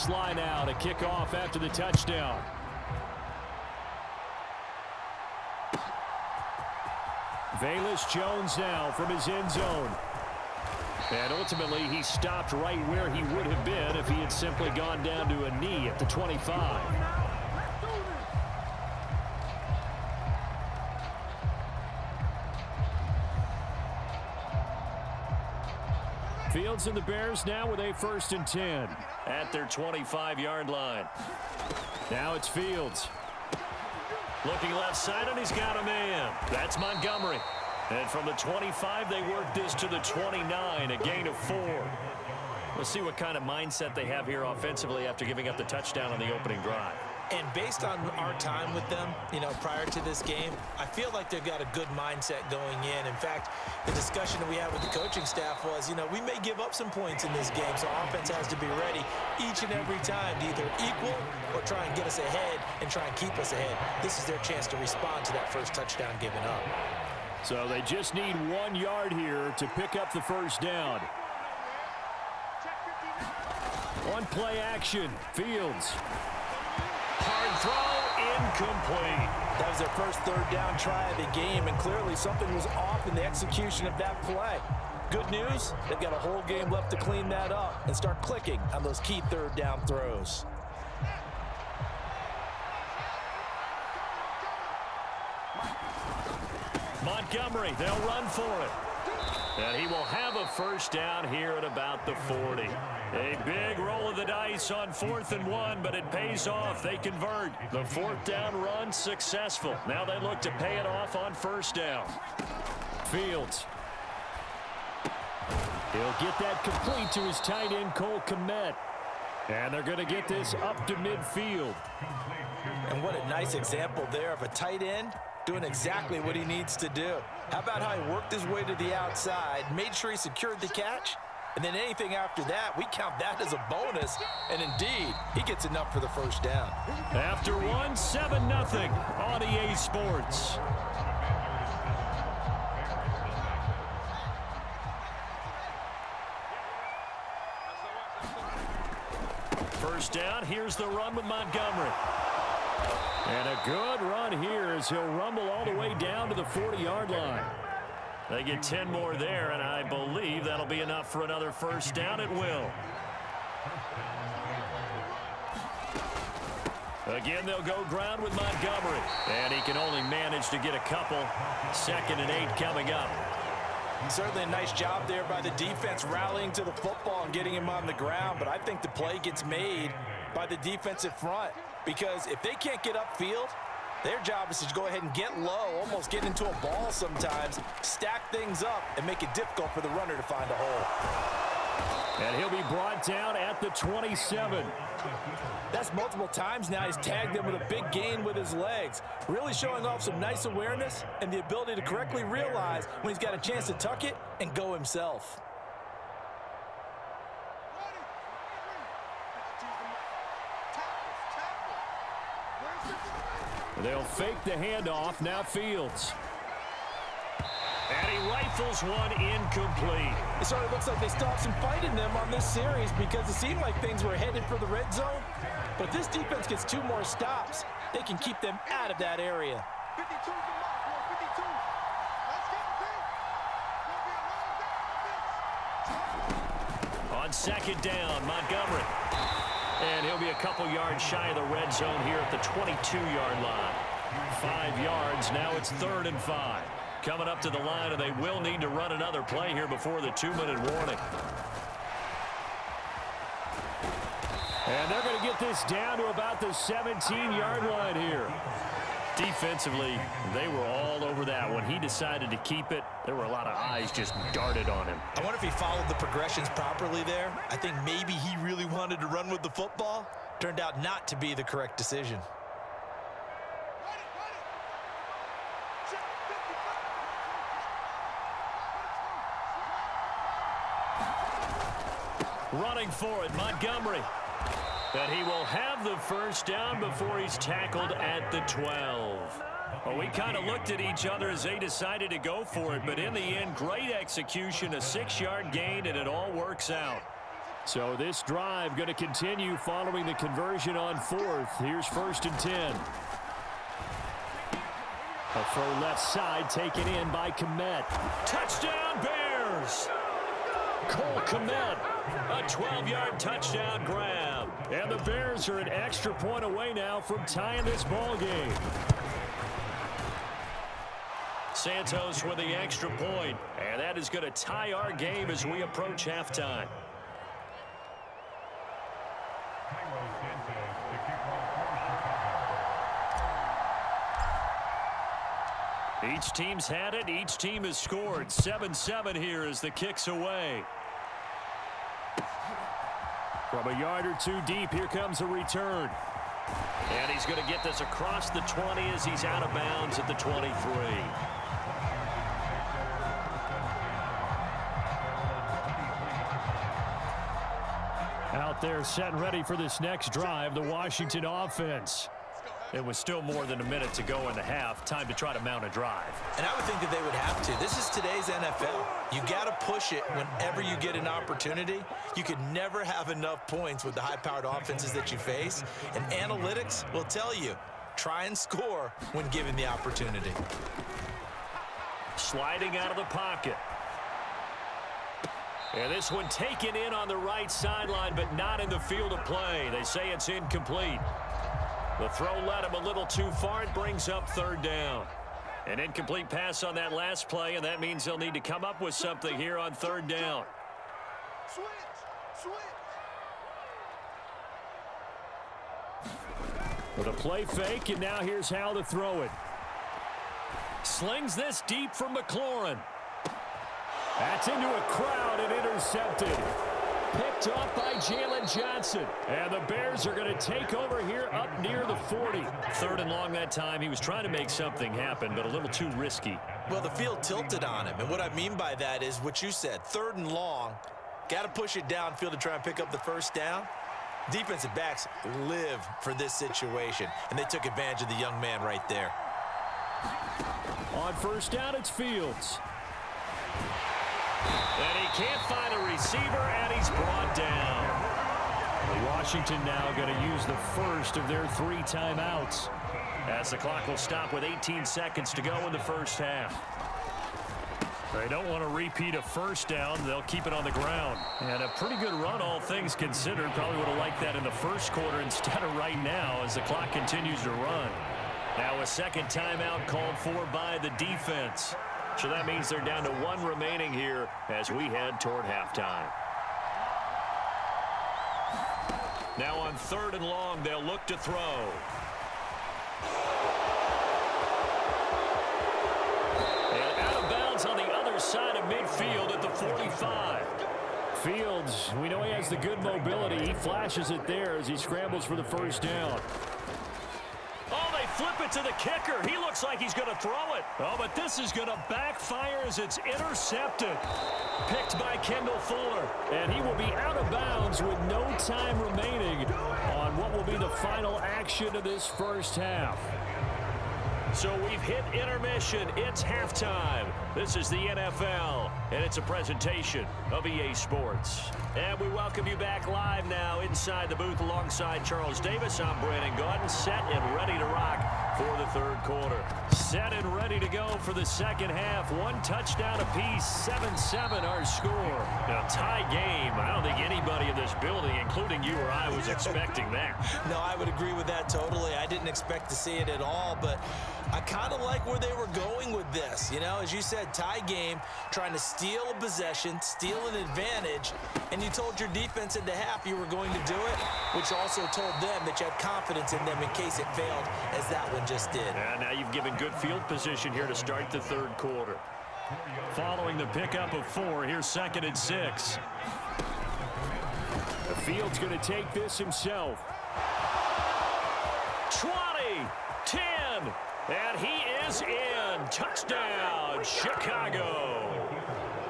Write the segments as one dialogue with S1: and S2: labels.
S1: baseline now to kick off after the touchdown. Velus Jones now from his end zone. And ultimately, he stopped right where he would have been if he had simply gone down to a knee at the 25. Fields and the Bears now with a 1st and 10 at their 25-yard line. Now it's Fields. Looking left side, and he's got a man. That's Montgomery. And from the 25, they work this to the 29, a gain of 4. We'll see what kind of mindset they have here offensively after giving up the touchdown on the opening drive.
S2: And based on our time with them, prior to this game, I feel like they've got a good mindset going in. In fact, the discussion that we had with the coaching staff was, we may give up some points in this game, so offense has to be ready each and every time to either equal or try and get us ahead and try and keep us ahead. This is their chance to respond to that first touchdown given up.
S1: So they just need 1 yard here to pick up the first down. On play action, Fields. Hard throw, incomplete.
S2: That was their first 3rd down try of the game, and clearly something was off in the execution of that play. Good news, they've got a whole game left to clean that up and start clicking on those key 3rd down throws.
S1: Montgomery, they'll run for it. And he will have a first down here at about the 40. A big roll of the dice on 4th and 1, but it pays off. They convert. The 4th down run successful. Now they look to pay it off on 1st down. Fields. He'll get that complete to his tight end, Cole Kmet. And they're going to get this up to midfield.
S2: And what a nice example there of a tight end doing exactly what he needs to do. How about how he worked his way to the outside, made sure he secured the catch, and then anything after that, we count that as a bonus. And indeed, he gets enough for the first down.
S1: After 1, 7-0 on EA Sports. First down, here's the run with Montgomery. And a good run here as he'll rumble all the way down to the 40-yard line. They get 10 more there, and I believe that'll be enough for another first down. It will. Again, they'll go ground with Montgomery. And he can only manage to get a couple. 2nd and 8 coming up.
S2: Certainly a nice job there by the defense rallying to the football and getting him on the ground. But I think the play gets made by the defensive front. Because if they can't get upfield, their job is to go ahead and get low, almost get into a ball sometimes, stack things up, and make it difficult for the runner to find a hole.
S1: And he'll be brought down at the 27.
S2: That's multiple times now. He's tagged him with a big gain with his legs. Really showing off some nice awareness and the ability to correctly realize when he's got a chance to tuck it and go himself.
S1: They'll fake the handoff. Now Fields. And he rifles one incomplete.
S2: It sort of looks like they still have some fight in them on this series because it seemed like things were headed for the red zone. But if this defense gets 2 more stops, they can keep them out of that area. 52's the mark, 52. Let's get
S1: on 2nd down, Montgomery. And he'll be a couple yards shy of the red zone here at the 22-yard line. 5 yards. Now it's 3rd and 5. Coming up to the line, and they will need to run another play here before the 2-minute warning. And they're going to get this down to about the 17-yard line here. Defensively, they were all over that. When he decided to keep it, there were a lot of eyes just darted on him.
S2: I wonder if he followed the progressions properly there. I think maybe he really wanted to run with the football. Turned out not to be the correct decision.
S1: Running for it, Montgomery. But he will have the first down before he's tackled at the 12. Well, we kind of looked at each other as they decided to go for it, but in the end, great execution, a 6-yard gain, and it all works out. So this drive going to continue following the conversion on fourth. Here's 1st and 10. A throw left side taken in by Kmet. Touchdown Bears! Cole Kmet, a 12-yard touchdown grab. And the Bears are an extra point away now from tying this ball game. Santos with the extra point, and that is going to tie our game as we approach halftime. Each team's had it. Each team has scored. 7-7 here as the kick's away. From a yard or two deep, here comes a return. And he's going to get this across the 20 as he's out of bounds at the 23. Out there set and ready for this next drive, the Washington offense. It was still more than a minute to go in the half. Time to try to mount a drive.
S2: And I would think that they would have to. This is today's NFL. You got to push it whenever you get an opportunity. You could never have enough points with the high-powered offenses that you face. And analytics will tell you, try and score when given the opportunity.
S1: Sliding out of the pocket. And this one taken in on the right sideline, but not in the field of play. They say it's incomplete. The throw led him a little too far. It brings up 3rd down. An incomplete pass on that last play, and that means they'll need to come up with something here on 3rd down. Switch. With a play fake, and now here's how to throw it. Slings this deep from McLaurin. That's into a crowd and intercepted. Picked off by Jalen Johnson. And the Bears are going to take over here up near the 40. 3rd and long that time. He was trying to make something happen, but a little too risky.
S2: Well, the field tilted on him. And what I mean by that is what you said. 3rd and long. Got to push it downfield to try and pick up the 1st down. Defensive backs live for this situation. And they took advantage of the young man right there.
S1: On 1st down, it's Fields. And he can't find a receiver, and he's brought down. Washington now going to use the first of their 3 timeouts, as the clock will stop with 18 seconds to go in the first half. They don't want to repeat a 1st down. They'll keep it on the ground. And a pretty good run, all things considered. Probably would have liked that in the 1st quarter instead of right now as the clock continues to run. Now a 2nd timeout called for by the defense. So that means they're down to 1 remaining here as we head toward halftime. Now on 3rd and long, they'll look to throw. And out of bounds on the other side of midfield at the 45. Fields, we know he has the good mobility. He flashes it there as he scrambles for the 1st down. Oh, they flip it to the kicker. He looks like he's going to throw it. Oh, but this is going to backfire as it's intercepted. Picked by Kendall Fuller. And he will be out of bounds with no time remaining on what will be the final action of this 1st half. So we've hit intermission. It's halftime. This is the NFL, and it's a presentation of EA Sports. And we welcome you back live now inside the booth alongside Charles Davis. I'm Brandon Gaudin, set and ready to rock for the 3rd quarter. Set and ready to go for the 2nd half. 1 touchdown apiece, 7-7 our score. Now, tie game. I don't think anybody in this building, including you or I, was expecting that.
S2: No, I would agree with that totally. I didn't expect to see it at all, but I kind of like where they were going with this. You know, as you said, tie game, trying to steal a possession, steal an advantage, and you told your defense at the half you were going to do it, which also told them that you had confidence in them in case it failed, as that one just did.
S1: And now you've given good field position here to start the 3rd quarter. Following the pickup of 4, here's 2nd and 6. The Field's going to take this himself. 20, 10, and he is in. Touchdown, Chicago.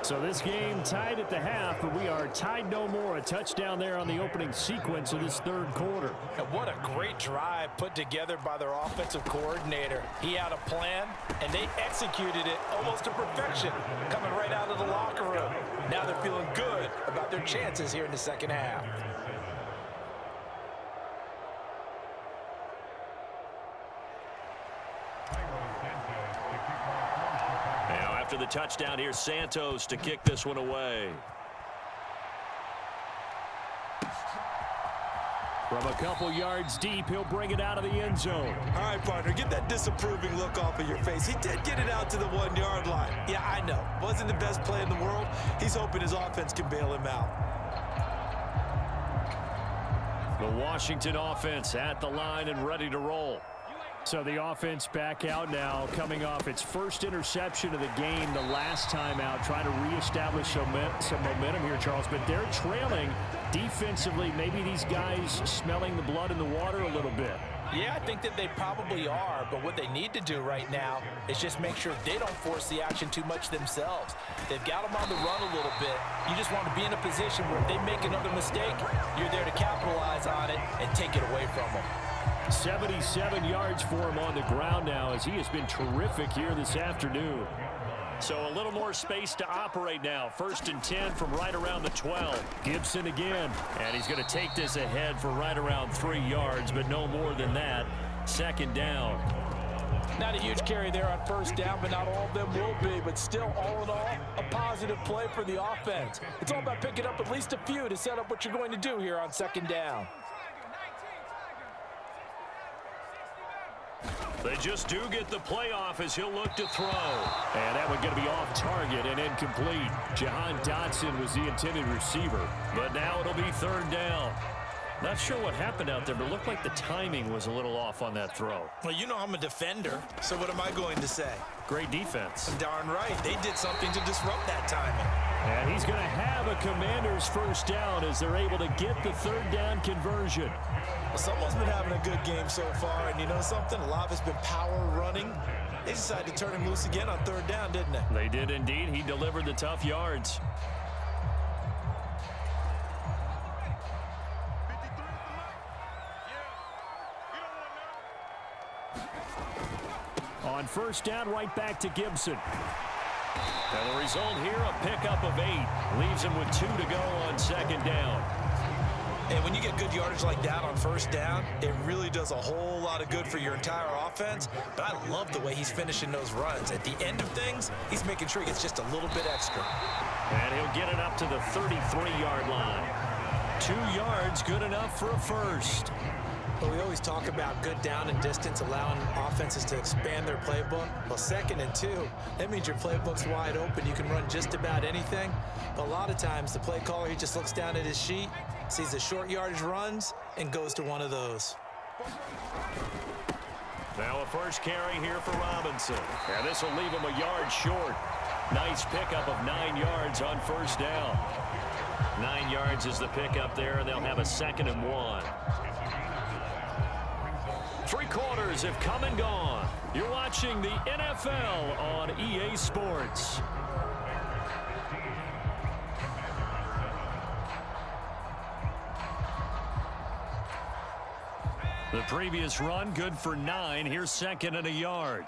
S1: So this game tied at the half, but we are tied no more. A touchdown there on the opening sequence of this 3rd quarter.
S3: And what a great drive put together by their offensive coordinator. He had a plan, and they executed it almost to perfection, coming right out of the locker room. Now they're feeling good about their chances here in the second half.
S1: Now after the touchdown, here's Santos to kick this one away. From a couple yards deep, he'll bring it out of the end zone.
S2: All right, partner, get that disapproving look off of your face. He did get it out to the 1-yard line. Yeah, I know. Wasn't the best play in the world. He's hoping his offense can bail him out.
S1: The Washington offense at the line and ready to roll. So the offense back out now, coming off its first interception of the game the last time out, trying to reestablish some momentum here, Charles. But they're trailing defensively. Maybe these guys smelling the blood in the water a little bit.
S3: Yeah, I think that they probably are, but what they need to do right now is just make sure they don't force the action too much themselves. They've got them on the run a little bit. You just want to be in a position where if they make another mistake, you're there to capitalize on it and take it away from them.
S1: 77 yards for him on the ground now as he has been terrific here this afternoon. So a little more space to operate now. 1st and 10 from right around the 12. Gibson again. And he's going to take this ahead for right around 3 yards, but no more than that. 2nd down.
S3: Not a huge carry there on 1st down, but not all of them will be. But still, all in all, a positive play for the offense. It's all about picking up at least a few to set up what you're going to do here on 2nd down.
S1: They just do get the playoff as he'll look to throw. And that one going to be off target and incomplete. Jahan Dotson was the intended receiver, but now it'll be 3rd down. Not sure what happened out there, but it looked like the timing was a little off on that throw.
S2: Well, you know I'm a defender, so what am I going to say?
S1: Great defense.
S2: Darn right. They did something to disrupt that timing.
S1: And he's going to have a Commander's 1st down as they're able to get the 3rd down conversion.
S2: Well, someone's been having a good game so far, and you know something? A lot of it's been power running. They decided to turn him loose again on 3rd down, didn't they?
S1: They did indeed. He delivered the tough yards. On 1st down, right back to Gibson. And the result here, a pickup of 8. Leaves him with 2 to go on 2nd down.
S2: And when you get good yardage like that on 1st down, it really does a whole lot of good for your entire offense. But I love the way he's finishing those runs. At the end of things, he's making sure he gets just a little bit extra.
S1: And he'll get it up to the 33-yard line. 2 yards, good enough for a 1st.
S2: Well, we always talk about good down and distance, allowing offenses to expand their playbook. Well, 2nd and 2, that means your playbook's wide open. You can run just about anything. But a lot of times, the play caller, he just looks down at his sheet, sees the short yardage runs, and goes to one of those.
S1: Now a 1st carry here for Robinson. And this will leave him a yard short. Nice pickup of 9 yards on 1st down. 9 yards is the pickup there, and they'll have a 2nd and 1. 3 quarters have come and gone. You're watching the NFL on EA Sports. The previous run, good for 9. Here's 2nd and a yard.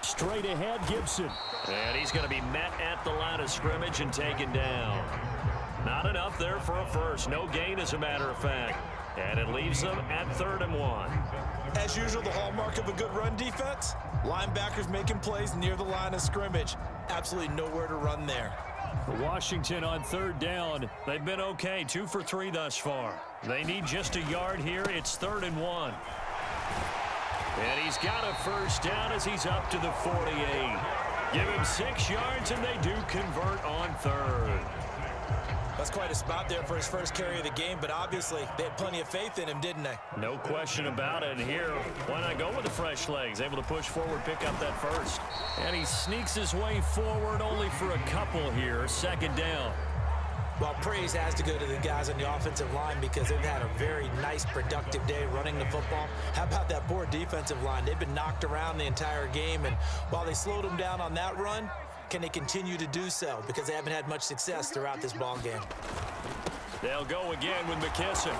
S1: Straight ahead, Gibson. And he's going to be met at the line of scrimmage and taken down. Not enough there for a 1st. No gain, as a matter of fact. And it leaves them at 3rd and 1.
S2: As usual, the hallmark of a good run defense, linebackers making plays near the line of scrimmage. Absolutely nowhere to run there.
S1: Washington on 3rd down. They've been okay, 2 for 3 thus far. They need just a yard here. It's 3rd and 1. And he's got a 1st down as he's up to the 48. Give him 6 yards, and they do convert on 3rd.
S2: That's quite a spot there for his 1st carry of the game, but obviously they had plenty of faith in him, didn't they?
S1: No question about it. And here, why not go with the fresh legs? Able to push forward, pick up that 1st. And he sneaks his way forward only for a couple here. 2nd down.
S2: Well, praise has to go to the guys on the offensive line because they've had a very nice, productive day running the football. How about that poor defensive line? They've been knocked around the entire game, and while they slowed them down on that run, can they continue to do so? Because they haven't had much success throughout this ball game.
S1: They'll go again with McKissick.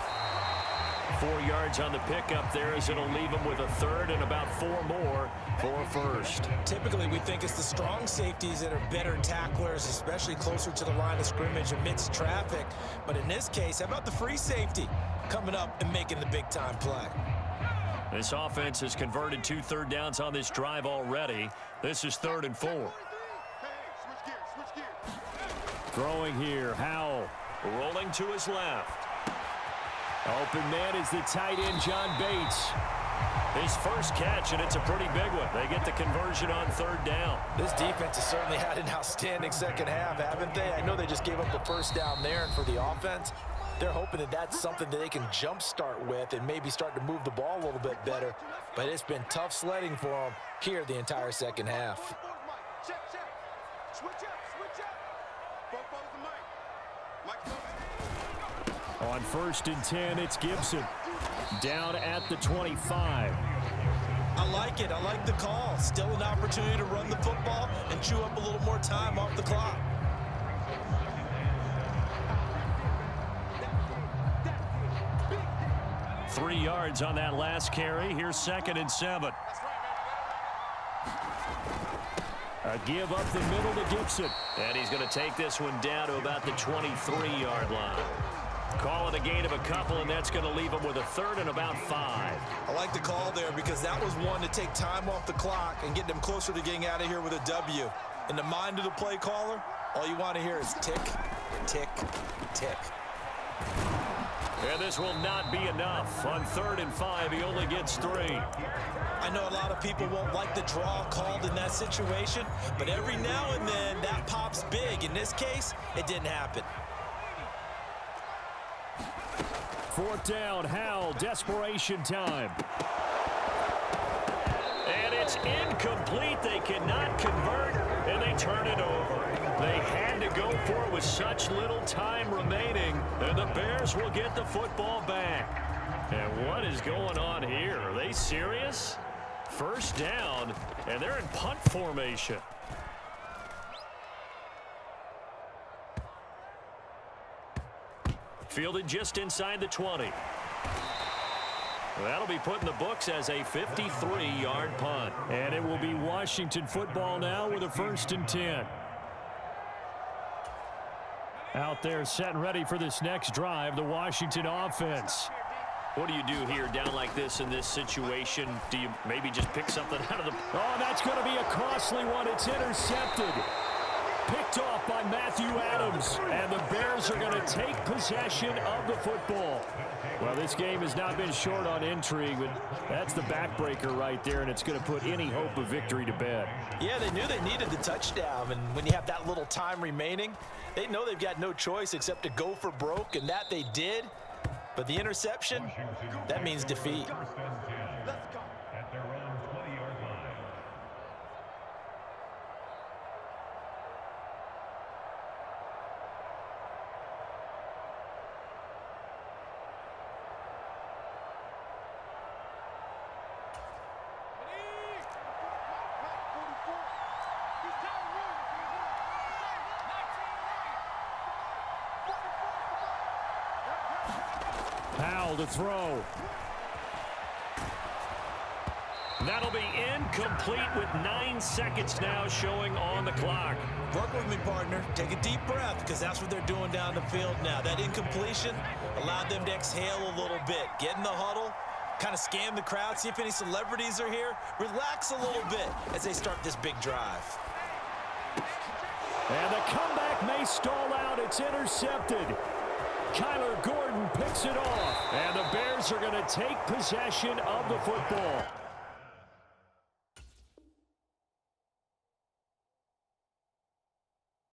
S1: 4 yards on the pickup there, as it'll leave them with a third and about 4 more for first.
S2: Typically, we think it's the strong safeties that are better tacklers, especially closer to the line of scrimmage amidst traffic. But in this case, how about the free safety coming up and making the big-time play?
S1: This offense has converted 2 third downs on this drive already. This is 3rd and 4. Throwing here, Howell. Rolling to his left. Open man is the tight end, John Bates. His first catch, and it's a pretty big one. They get the conversion on 3rd down.
S2: This defense has certainly had an outstanding second half, haven't they? I know they just gave up the first down there, and for the offense, they're hoping that that's something that they can jumpstart with and maybe start to move the ball a little bit better. But it's been tough sledding for them here the entire second half.
S1: On 1st and 10, it's Gibson. Down at the 25.
S2: I like it. I like the call. Still an opportunity to run the football and chew up a little more time off the clock.
S1: Three yards on that last carry. Here's 2nd and 7. A give up the middle to Gibson. And he's going to take this one down to about the 23-yard line. Call it a gain of a couple, and that's going to leave him with a third and about 5.
S2: I like the call there because that was one to take time off the clock and get them closer to getting out of here with a W. In the mind of the play caller, all you want to hear is tick, tick, tick.
S1: And this will not be enough. On 3rd and 5, he only gets 3.
S2: I know a lot of people won't like the draw called in that situation, but every now and then that pops big. In this case, it didn't happen.
S1: 4th down, Howell, desperation time. And it's incomplete. They cannot convert, and they turn it over. They had to go for it with such little time remaining, and the Bears will get the football back. And what is going on here? Are they serious? 1st down, and they're in punt formation. Fielded just inside the 20. That'll be put in the books as a 53-yard punt. And it will be Washington football now with a 1st and 10. Out there set and ready for this next drive, the Washington offense. What do you do here down like this in this situation? Do you maybe just pick something out of the... Oh, that's going to be a costly one. It's intercepted. Picked off by Matthew Adams, and the Bears are going to take possession of the football. Well, this game has not been short on intrigue, but that's the backbreaker right there, and it's going to put any hope of victory to bed.
S2: Yeah, they knew they needed the touchdown, and when you have that little time remaining, they know they've got no choice except to go for broke, and that they did. But the interception, that means defeat.
S1: Powell to throw. That'll be incomplete with 9 seconds now showing on the clock.
S2: Work with me, partner. Take a deep breath, because that's what they're doing down the field now. That incompletion allowed them to exhale a little bit. Get in the huddle, kind of scan the crowd, see if any celebrities are here. Relax a little bit as they start this big drive.
S1: And the comeback may stall out. It's intercepted. Kyler Gordon picks it off. And the Bears are going to take possession of the football.